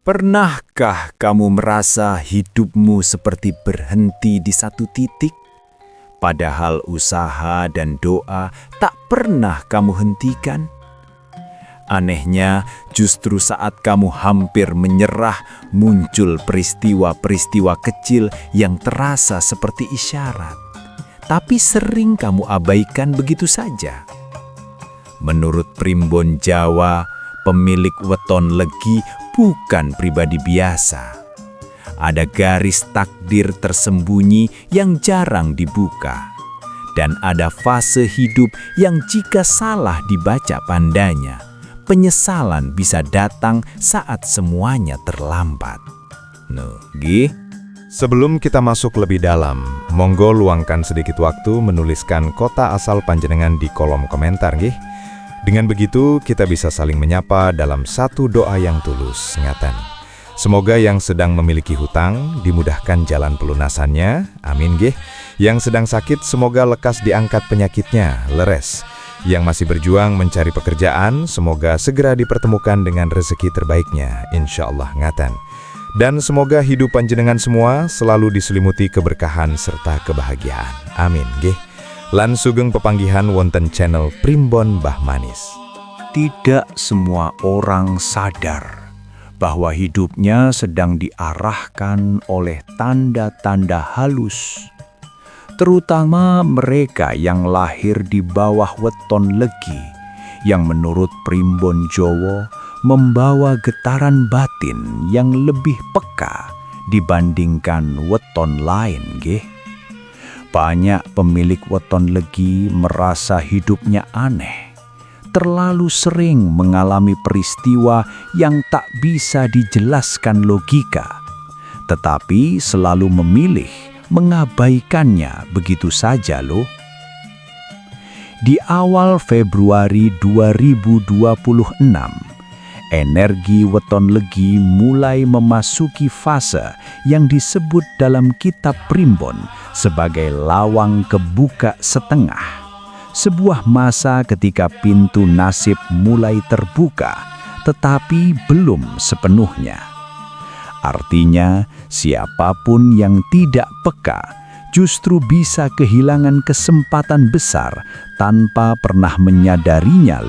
Pernahkah kamu merasa hidupmu seperti berhenti di satu titik? Padahal usaha dan doa tak pernah kamu hentikan? Anehnya, justru saat kamu hampir menyerah, muncul peristiwa-peristiwa kecil yang terasa seperti isyarat. Tapi sering kamu abaikan begitu saja. Menurut Primbon Jawa, pemilik weton legi bukan pribadi biasa. Ada garis takdir tersembunyi yang jarang dibuka. Dan ada fase hidup yang jika salah dibaca pandanya, penyesalan bisa datang saat semuanya terlambat. Sebelum kita masuk lebih dalam, monggo luangkan sedikit waktu menuliskan kota asal panjenengan di kolom komentar, nggih. Dengan begitu, kita bisa saling menyapa dalam satu doa yang tulus, ngaten. Semoga yang sedang memiliki hutang dimudahkan jalan pelunasannya, amin nggih. Yang sedang sakit semoga lekas diangkat penyakitnya, leres. Yang masih berjuang mencari pekerjaan, semoga segera dipertemukan dengan rezeki terbaiknya, insya Allah ngaten. Dan semoga hidup panjenengan semua selalu diselimuti keberkahan serta kebahagiaan, amin nggih. Lan sugeng pepanggihan wonten channel Primbon Mbah Manis. Tidak semua orang sadar bahwa hidupnya sedang diarahkan oleh tanda-tanda halus. Terutama mereka yang lahir di bawah weton legi, yang menurut Primbon Jawa membawa getaran batin yang lebih peka dibandingkan weton lain, nggih. Banyak pemilik weton legi merasa hidupnya aneh, terlalu sering mengalami peristiwa yang tak bisa dijelaskan logika, tetapi selalu memilih mengabaikannya begitu saja loh. Di awal Februari 2026, energi weton legi mulai memasuki fase yang disebut dalam kitab Primbon sebagai lawang kebuka setengah. Sebuah masa ketika pintu nasib mulai terbuka, tetapi belum sepenuhnya. Artinya, siapapun yang tidak peka justru bisa kehilangan kesempatan besar tanpa pernah menyadarinya,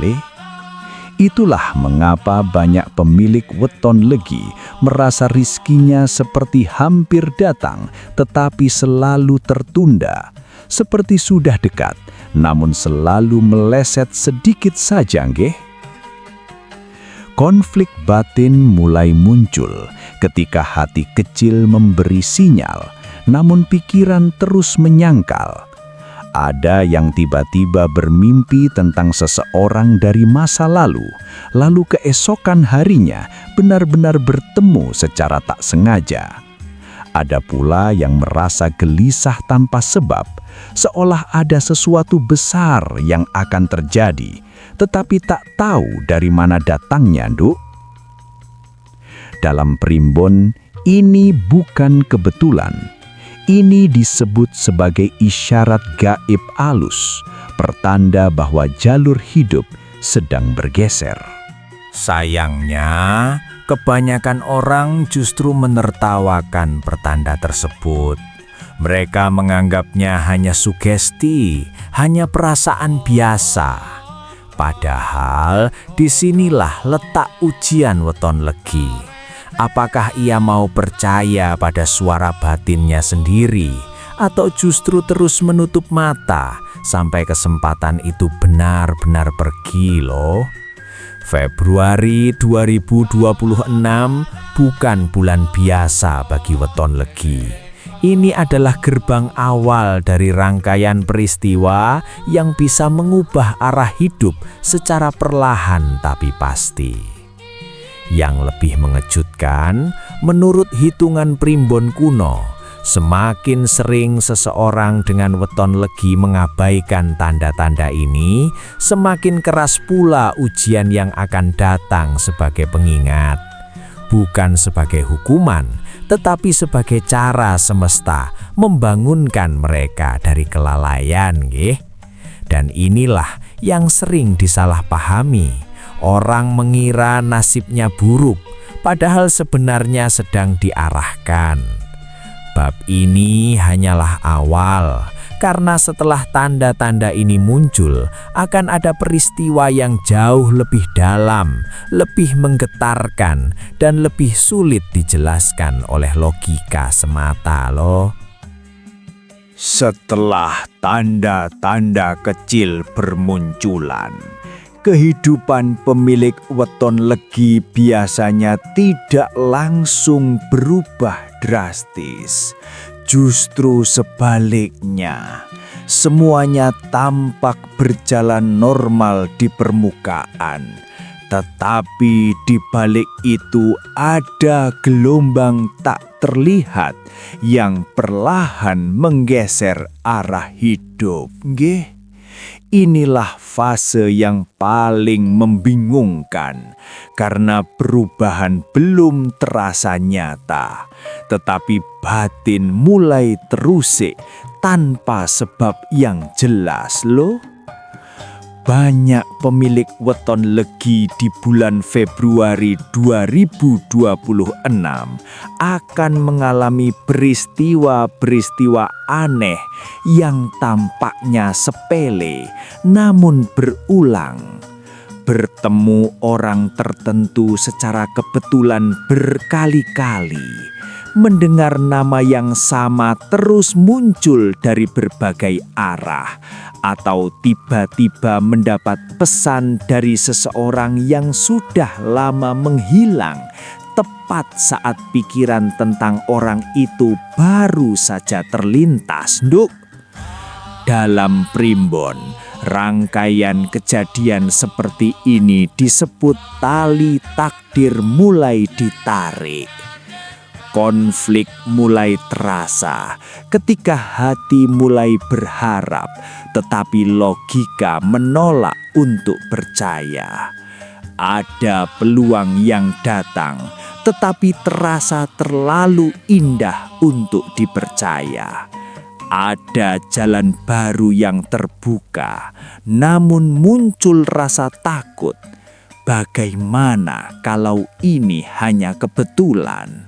Itulah mengapa banyak pemilik weton legi merasa rizkinya seperti hampir datang tetapi selalu tertunda, seperti sudah dekat namun selalu meleset sedikit saja, nggih. Konflik batin mulai muncul ketika hati kecil memberi sinyal, namun pikiran terus menyangkal. Ada yang tiba-tiba bermimpi tentang seseorang dari masa lalu keesokan harinya benar-benar bertemu secara tak sengaja. Ada pula yang merasa gelisah tanpa sebab, seolah ada sesuatu besar yang akan terjadi, tetapi tak tahu dari mana datangnya, Nduk. Dalam Primbon, ini bukan kebetulan. Ini disebut sebagai isyarat gaib alus, pertanda bahwa jalur hidup sedang bergeser. Sayangnya, kebanyakan orang justru menertawakan pertanda tersebut. Mereka menganggapnya hanya sugesti, hanya perasaan biasa. Padahal disinilah letak ujian weton legi. Apakah ia mau percaya pada suara batinnya sendiri, atau justru terus menutup mata sampai kesempatan itu benar-benar pergi, loh? Februari 2026 bukan bulan biasa bagi weton legi. Ini adalah gerbang awal dari rangkaian peristiwa yang bisa mengubah arah hidup secara perlahan tapi pasti. Yang lebih mengejutkan, menurut hitungan Primbon kuno, semakin sering seseorang dengan weton legi mengabaikan tanda-tanda ini, semakin keras pula ujian yang akan datang sebagai pengingat. Bukan sebagai hukuman, tetapi sebagai cara semesta membangunkan mereka dari kelalaian, nggih. Dan inilah yang sering disalahpahami. Orang mengira nasibnya buruk, padahal sebenarnya sedang diarahkan. Bab ini hanyalah awal, karena setelah tanda-tanda ini muncul, akan ada peristiwa yang jauh lebih dalam, lebih menggetarkan, dan lebih sulit dijelaskan oleh logika semata loh. Setelah tanda-tanda kecil bermunculan, kehidupan pemilik weton legi biasanya tidak langsung berubah drastis. Justru sebaliknya, semuanya tampak berjalan normal di permukaan. Tetapi di balik itu ada gelombang tak terlihat yang perlahan menggeser arah hidup. Nggih. Inilah fase yang paling membingungkan karena perubahan belum terasa nyata, tetapi batin mulai terusik tanpa sebab yang jelas loh. Banyak pemilik weton legi di bulan Februari 2026 akan mengalami peristiwa-peristiwa aneh yang tampaknya sepele namun berulang. Bertemu orang tertentu secara kebetulan berkali-kali. Mendengar nama yang sama terus muncul dari berbagai arah, atau tiba-tiba mendapat pesan dari seseorang yang sudah lama menghilang, tepat saat pikiran tentang orang itu baru saja terlintas. Nduk. Dalam primbon, rangkaian kejadian seperti ini disebut tali takdir mulai ditarik. Konflik mulai terasa ketika hati mulai berharap, tetapi logika menolak untuk percaya. Ada peluang yang datang, tetapi terasa terlalu indah untuk dipercaya. Ada jalan baru yang terbuka, namun muncul rasa takut. Bagaimana kalau ini hanya kebetulan?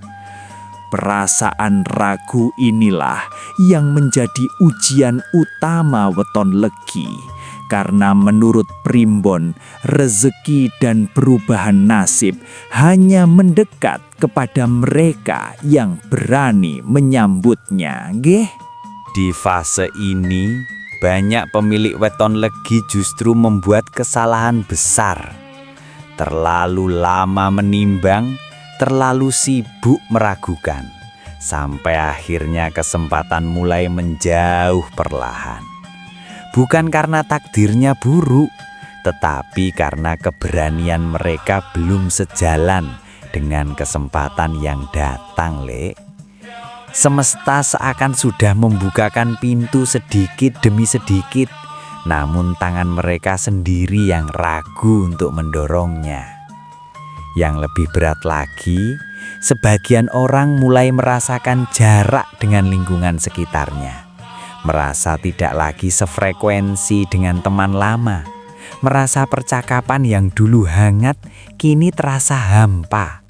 Perasaan ragu inilah yang menjadi ujian utama weton legi, karena menurut primbon, rezeki dan perubahan nasib hanya mendekat kepada mereka yang berani menyambutnya. Nggih. Di fase ini, banyak pemilik weton legi justru membuat kesalahan besar. Terlalu lama menimbang, terlalu sibuk meragukan, sampai akhirnya kesempatan mulai menjauh perlahan. Bukan karena takdirnya buruk, tetapi karena keberanian mereka belum sejalan dengan kesempatan yang datang, Lek. Semesta seakan sudah membukakan pintu sedikit demi sedikit, namun tangan mereka sendiri yang ragu untuk mendorongnya. Yang lebih berat lagi, sebagian orang mulai merasakan jarak dengan lingkungan sekitarnya. Merasa tidak lagi sefrekuensi dengan teman lama. Merasa percakapan yang dulu hangat kini terasa hampa.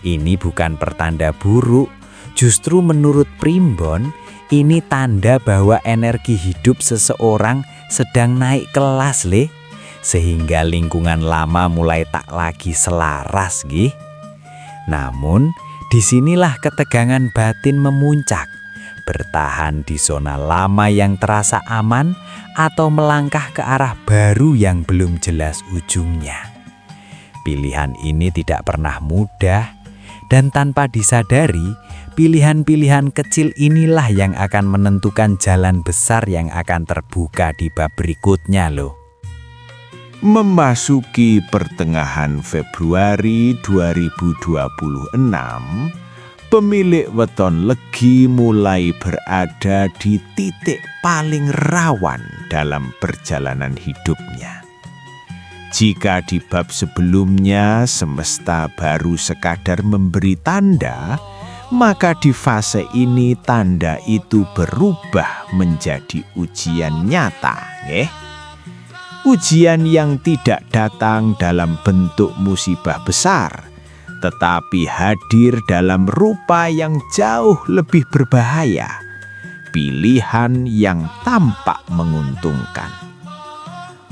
Ini bukan pertanda buruk, justru menurut primbon, ini tanda bahwa energi hidup seseorang sedang naik kelas, Le. Sehingga lingkungan lama mulai tak lagi selaras, gih. Namun, disinilah ketegangan batin memuncak, bertahan di zona lama yang terasa aman atau melangkah ke arah baru yang belum jelas ujungnya. Pilihan ini tidak pernah mudah, dan tanpa disadari, pilihan-pilihan kecil inilah yang akan menentukan jalan besar yang akan terbuka di bab berikutnya loh. Memasuki pertengahan Februari 2026, pemilik weton legi mulai berada di titik paling rawan dalam perjalanan hidupnya. Jika di bab sebelumnya semesta baru sekadar memberi tanda, maka di fase ini tanda itu berubah menjadi ujian nyata, nggih. Ujian yang tidak datang dalam bentuk musibah besar, tetapi hadir dalam rupa yang jauh lebih berbahaya, pilihan yang tampak menguntungkan.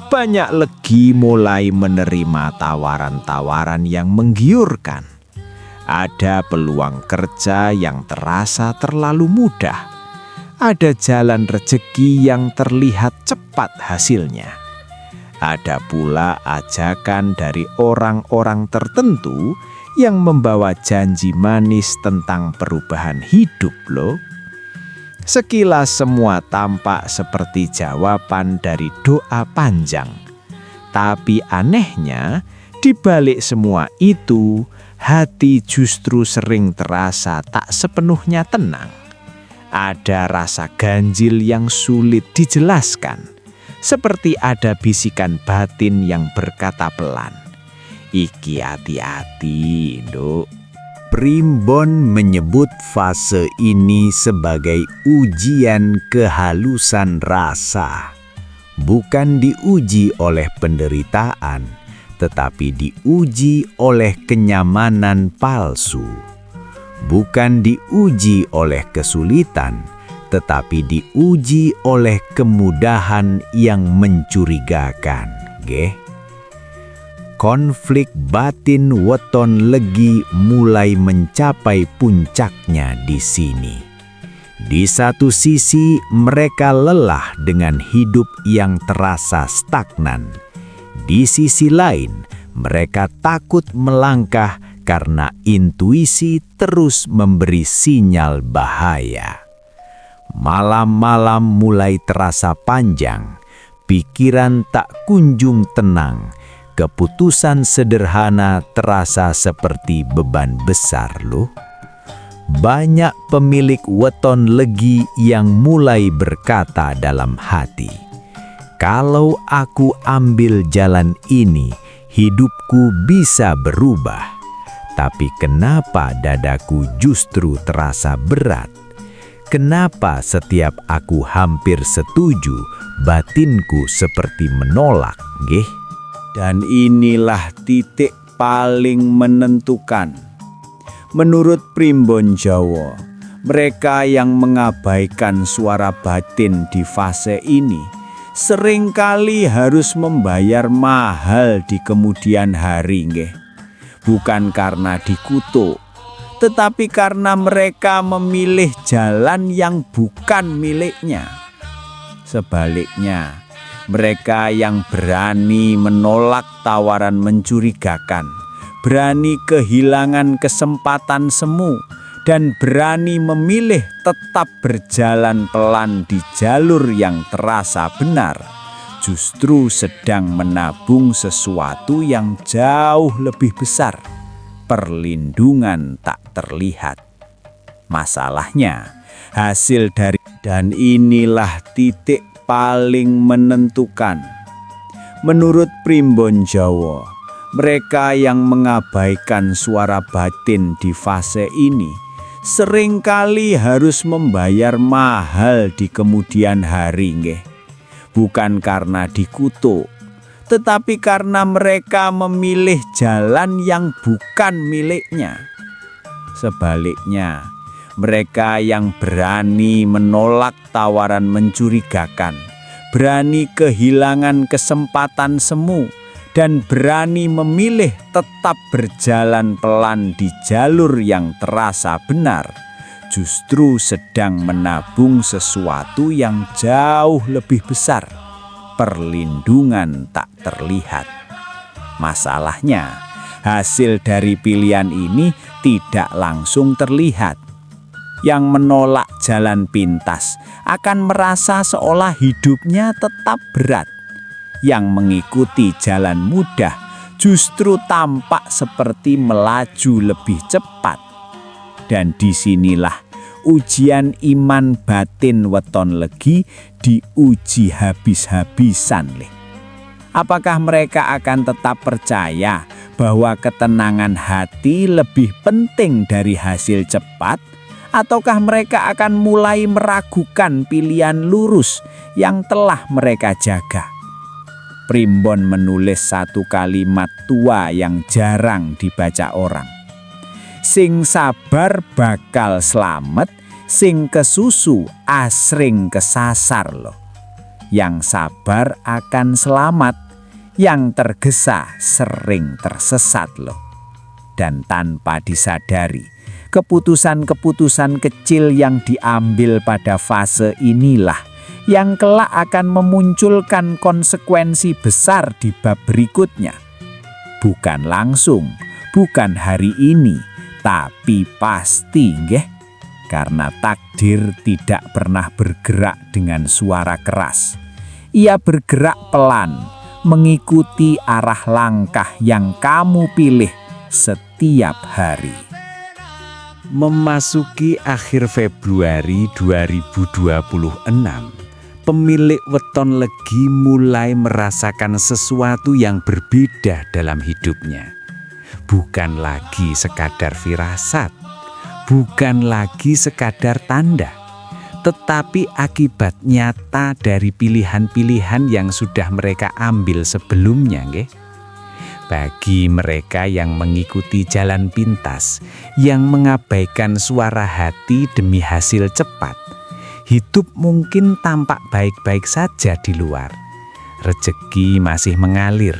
Banyak legi mulai menerima tawaran-tawaran yang menggiurkan. Ada peluang kerja yang terasa terlalu mudah. Ada jalan rezeki yang terlihat cepat hasilnya. Ada pula ajakan dari orang-orang tertentu yang membawa janji manis tentang perubahan hidup loh. Sekilas semua tampak seperti jawaban dari doa panjang. Tapi anehnya, di balik semua itu, hati justru sering terasa tak sepenuhnya tenang. Ada rasa ganjil yang sulit dijelaskan, seperti ada bisikan batin yang berkata pelan, "Iki hati-hati, Nduk." Primbon menyebut fase ini sebagai ujian kehalusan rasa. Bukan diuji oleh penderitaan, tetapi diuji oleh kenyamanan palsu. Bukan diuji oleh kesulitan, tetapi diuji oleh kemudahan yang mencurigakan. Konflik batin weton legi mulai mencapai puncaknya di sini. Di satu sisi mereka lelah dengan hidup yang terasa stagnan. Di sisi lain mereka takut melangkah karena intuisi terus memberi sinyal bahaya. Malam-malam mulai terasa panjang, pikiran tak kunjung tenang, keputusan sederhana terasa seperti beban besar loh. Banyak pemilik weton legi yang mulai berkata dalam hati, "Kalau aku ambil jalan ini, hidupku bisa berubah. Tapi kenapa dadaku justru terasa berat? Kenapa setiap aku hampir setuju, batinku seperti menolak, geh?" Dan inilah titik paling menentukan. Menurut Primbon Jawa, mereka yang mengabaikan suara batin di fase ini seringkali harus membayar mahal di kemudian hari, nggih. Bukan karena dikutuk, tetapi karena mereka memilih jalan yang bukan miliknya. Sebaliknya, mereka yang berani menolak tawaran mencurigakan, berani kehilangan kesempatan semu, dan berani memilih tetap berjalan pelan di jalur yang terasa benar, justru sedang menabung sesuatu yang jauh lebih besar, perlindungan tak terlihat. Masalahnya, hasil dari dan inilah titik paling menentukan. Menurut Primbon Jawa, mereka yang mengabaikan suara batin di fase ini seringkali harus membayar mahal di kemudian hari, nggih. Bukan karena dikutuk, tetapi karena mereka memilih jalan yang bukan miliknya. Sebaliknya, mereka yang berani menolak tawaran mencurigakan, berani kehilangan kesempatan semu, dan berani memilih tetap berjalan pelan di jalur yang terasa benar, justru sedang menabung sesuatu yang jauh lebih besar, perlindungan tak terlihat. Masalahnya, hasil dari pilihan ini tidak langsung terlihat. Yang menolak jalan pintas akan merasa seolah hidupnya tetap berat. Yang mengikuti jalan mudah justru tampak seperti melaju lebih cepat. Dan disinilah ujian iman batin weton legi diuji habis-habisan. Apakah mereka akan tetap percaya bahwa ketenangan hati lebih penting dari hasil cepat? Ataukah mereka akan mulai meragukan pilihan lurus yang telah mereka jaga? Primbon menulis satu kalimat tua yang jarang dibaca orang. Sing sabar bakal slamet, sing kesusu asring kesasar loh. Yang sabar akan selamat, yang tergesa sering tersesat loh. Dan tanpa disadari, keputusan-keputusan kecil yang diambil pada fase inilah yang kelak akan memunculkan konsekuensi besar di bab berikutnya. Bukan langsung, bukan hari ini, tapi pasti nggih. Karena takdir tidak pernah bergerak dengan suara keras. Ia bergerak pelan, mengikuti arah langkah yang kamu pilih setiap hari. Memasuki akhir Februari 2026, pemilik weton legi mulai merasakan sesuatu yang berbeda dalam hidupnya. Bukan lagi sekadar firasat, bukan lagi sekadar tanda, tetapi akibat nyata dari pilihan-pilihan yang sudah mereka ambil sebelumnya, nggih. Bagi mereka yang mengikuti jalan pintas, yang mengabaikan suara hati demi hasil cepat, hidup mungkin tampak baik-baik saja di luar. Rezeki masih mengalir,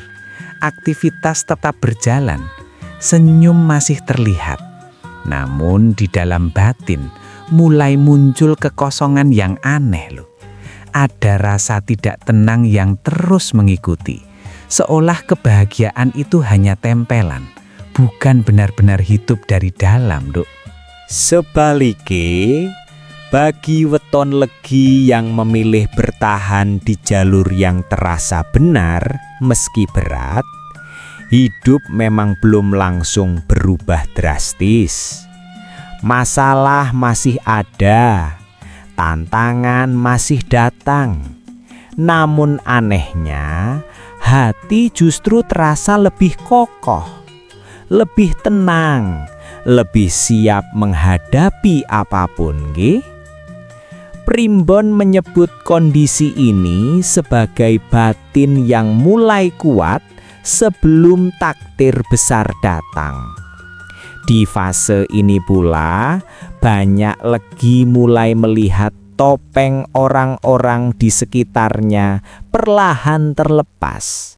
aktivitas tetap berjalan, senyum masih terlihat. Namun di dalam batin mulai muncul kekosongan yang aneh loh. Ada rasa tidak tenang yang terus mengikuti. Seolah kebahagiaan itu hanya tempelan, bukan benar-benar hidup dari dalam, Duk. Sebaliknya, bagi weton legi yang memilih bertahan di jalur yang terasa benar meski berat, hidup memang belum langsung berubah drastis. Masalah masih ada, tantangan masih datang. Namun anehnya, hati justru terasa lebih kokoh, lebih tenang, lebih siap menghadapi apapun, nggih. Primbon menyebut kondisi ini sebagai batin yang mulai kuat sebelum takdir besar datang. Di fase ini pula, banyak legi mulai melihat topeng orang-orang di sekitarnya perlahan terlepas.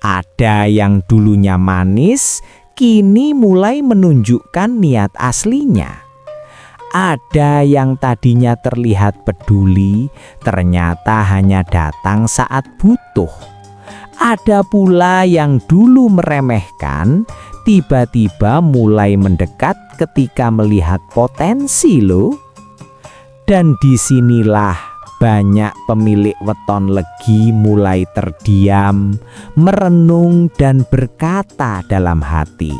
Ada yang dulunya manis, kini mulai menunjukkan niat aslinya. Ada yang tadinya terlihat peduli, ternyata hanya datang saat butuh. Ada pula yang dulu meremehkan, tiba-tiba mulai mendekat ketika melihat potensi loh. Dan disinilah banyak pemilik weton legi mulai terdiam, merenung dan berkata dalam hati,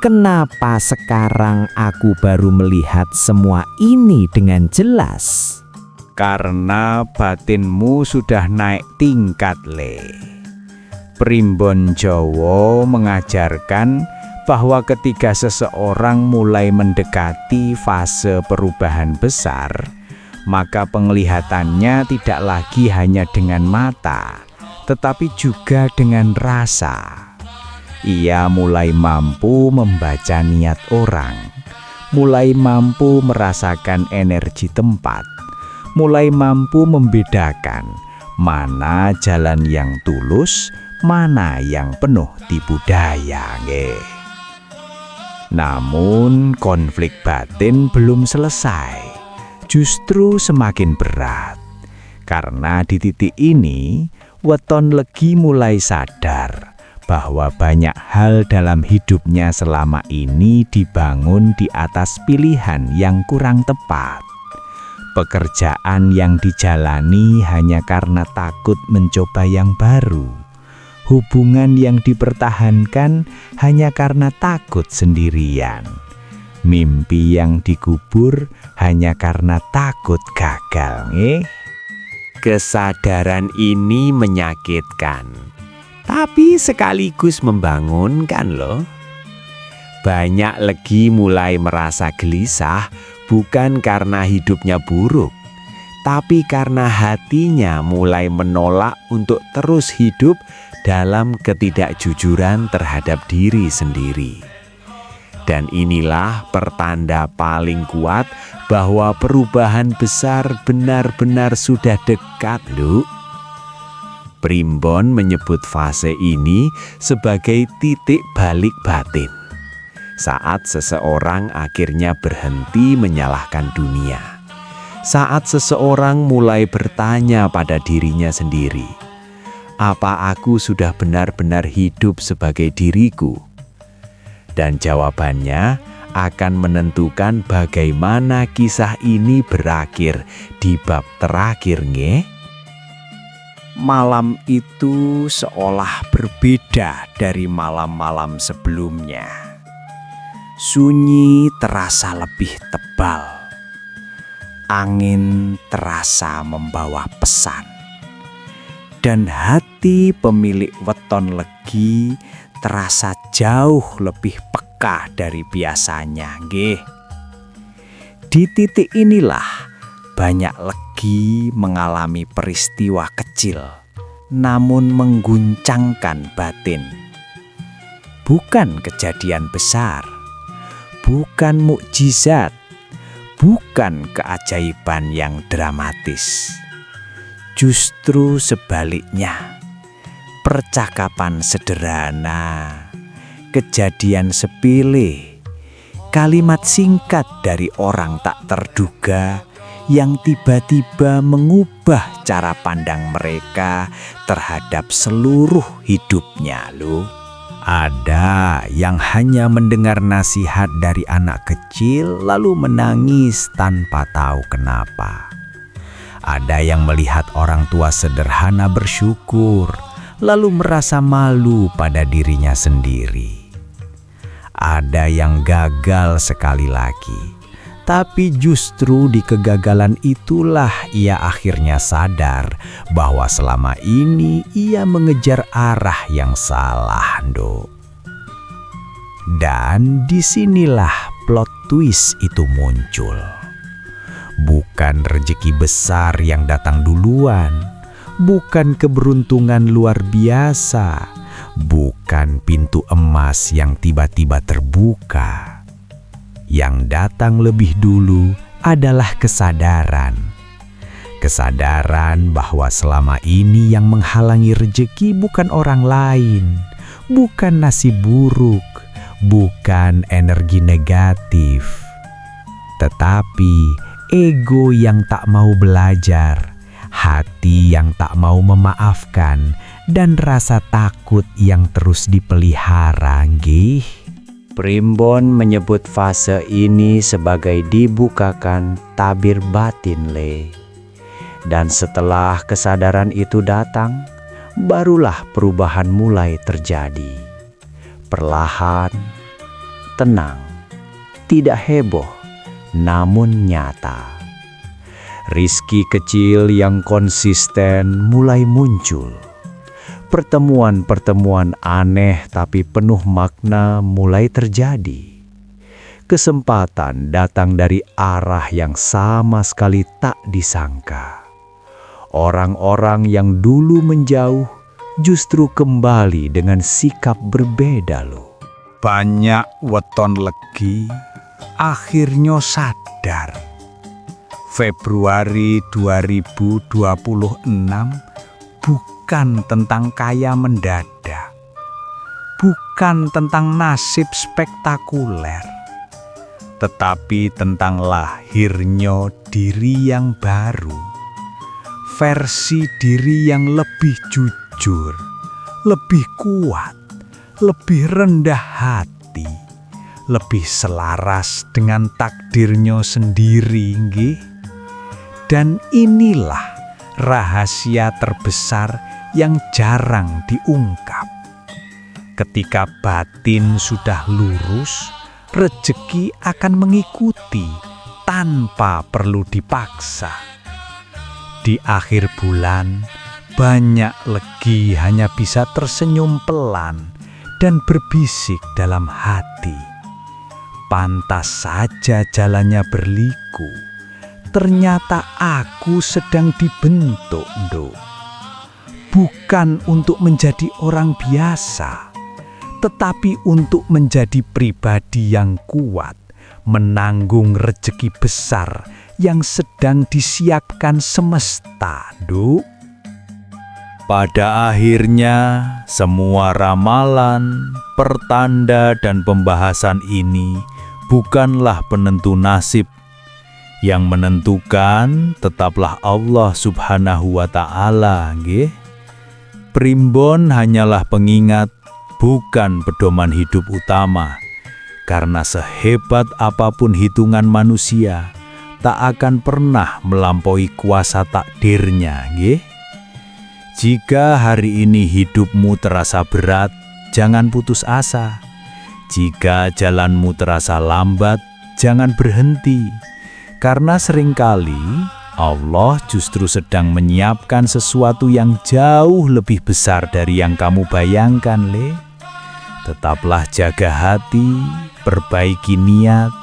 "Kenapa sekarang aku baru melihat semua ini dengan jelas?" Karena batinmu sudah naik tingkat, Le. Primbon Jawa mengajarkan bahwa ketika seseorang mulai mendekati fase perubahan besar, maka penglihatannya tidak lagi hanya dengan mata, tetapi juga dengan rasa. Ia mulai mampu membaca niat orang, mulai mampu merasakan energi tempat, mulai mampu membedakan mana jalan yang tulus, mana yang penuh tipu daya, nggih. Namun konflik batin belum selesai, justru semakin berat. Karena di titik ini, weton legi mulai sadar bahwa banyak hal dalam hidupnya selama ini dibangun di atas pilihan yang kurang tepat. Pekerjaan yang dijalani hanya karena takut mencoba yang baru. Hubungan yang dipertahankan hanya karena takut sendirian. Mimpi yang dikubur hanya karena takut gagal, Kesadaran ini menyakitkan, tapi sekaligus membangunkan loh. Banyak legi mulai merasa gelisah, bukan karena hidupnya buruk, tapi karena hatinya mulai menolak untuk terus hidup dalam ketidakjujuran terhadap diri sendiri. Dan inilah pertanda paling kuat bahwa perubahan besar benar-benar sudah dekat, Nduk. Primbon menyebut fase ini sebagai titik balik batin. Saat seseorang akhirnya berhenti menyalahkan dunia. Saat seseorang mulai bertanya pada dirinya sendiri, apa aku sudah benar-benar hidup sebagai diriku? Dan jawabannya akan menentukan bagaimana kisah ini berakhir di bab terakhir, nggih. Malam itu seolah berbeda dari malam-malam sebelumnya. Sunyi terasa lebih tebal. Angin terasa membawa pesan. Dan hati pemilik weton legi terasa jauh lebih peka dari biasanya, nggih. Di titik inilah banyak legi mengalami peristiwa kecil, namun mengguncangkan batin. Bukan kejadian besar, bukan mukjizat, bukan keajaiban yang dramatis. Justru sebaliknya, percakapan sederhana, kejadian sepele, kalimat singkat dari orang tak terduga yang tiba-tiba mengubah cara pandang mereka terhadap seluruh hidupnya, loh. Ada yang hanya mendengar nasihat dari anak kecil lalu menangis tanpa tahu kenapa. Ada yang melihat orang tua sederhana bersyukur lalu merasa malu pada dirinya sendiri. Ada yang gagal sekali lagi, tapi justru di kegagalan itulah ia akhirnya sadar bahwa selama ini ia mengejar arah yang salah, Nduk. Dan disinilah plot twist itu muncul. Bukan rezeki besar yang datang duluan, bukan keberuntungan luar biasa, bukan pintu emas yang tiba-tiba terbuka. Yang datang lebih dulu adalah kesadaran. Kesadaran bahwa selama ini yang menghalangi rezeki bukan orang lain, bukan nasib buruk, bukan energi negatif, tetapi ego yang tak mau belajar, hati yang tak mau memaafkan, dan rasa takut yang terus dipelihara, nggih. Primbon menyebut fase ini sebagai dibukakan tabir batin, Le. Dan setelah kesadaran itu datang, barulah perubahan mulai terjadi. Perlahan, tenang, tidak heboh, namun nyata. Rizki kecil yang konsisten mulai muncul. Pertemuan-pertemuan aneh tapi penuh makna mulai terjadi. Kesempatan datang dari arah yang sama sekali tak disangka. Orang-orang yang dulu menjauh justru kembali dengan sikap berbeda, loh. Banyak weton legi akhirnya sadar. Februari 2026 bukan tentang kaya mendadak, bukan tentang nasib spektakuler, tetapi tentang lahirnya diri yang baru, versi diri yang lebih jujur, lebih kuat, lebih rendah hati, lebih selaras dengan takdirnya sendiri, nggih. Dan inilah rahasia terbesar yang jarang diungkap. Ketika batin sudah lurus, rezeki akan mengikuti tanpa perlu dipaksa. Di akhir bulan, banyak legi hanya bisa tersenyum pelan dan berbisik dalam hati. Pantas saja jalannya berliku. Ternyata aku sedang dibentuk, Nduk. Bukan untuk menjadi orang biasa, tetapi untuk menjadi pribadi yang kuat, menanggung rejeki besar yang sedang disiapkan semesta, Nduk. Pada akhirnya, semua ramalan, pertanda, dan pembahasan ini bukanlah penentu nasib. Yang menentukan tetaplah Allah Subhanahu wa Ta'ala, nggih. Primbon hanyalah pengingat, bukan pedoman hidup utama. Karena sehebat apapun hitungan manusia, tak akan pernah melampaui kuasa takdirnya, nggih. Jika hari ini hidupmu terasa berat, jangan putus asa. Jika jalanmu terasa lambat, jangan berhenti. Karena seringkali Allah justru sedang menyiapkan sesuatu yang jauh lebih besar dari yang kamu bayangkan, Le. Tetaplah jaga hati, perbaiki niat,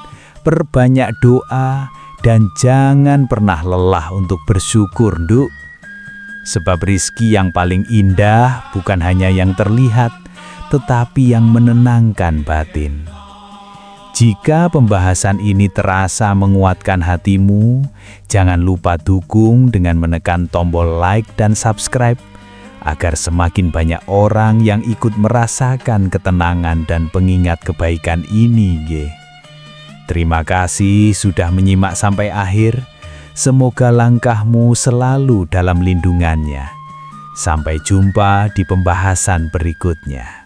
perbanyak doa, dan jangan pernah lelah untuk bersyukur, Nduk. Sebab rizki yang paling indah bukan hanya yang terlihat, tetapi yang menenangkan batin. Jika pembahasan ini terasa menguatkan hatimu, jangan lupa dukung dengan menekan tombol like dan subscribe, agar semakin banyak orang yang ikut merasakan ketenangan dan pengingat kebaikan ini, nggih. Terima kasih sudah menyimak sampai akhir. Semoga langkahmu selalu dalam lindungannya. Sampai jumpa di pembahasan berikutnya.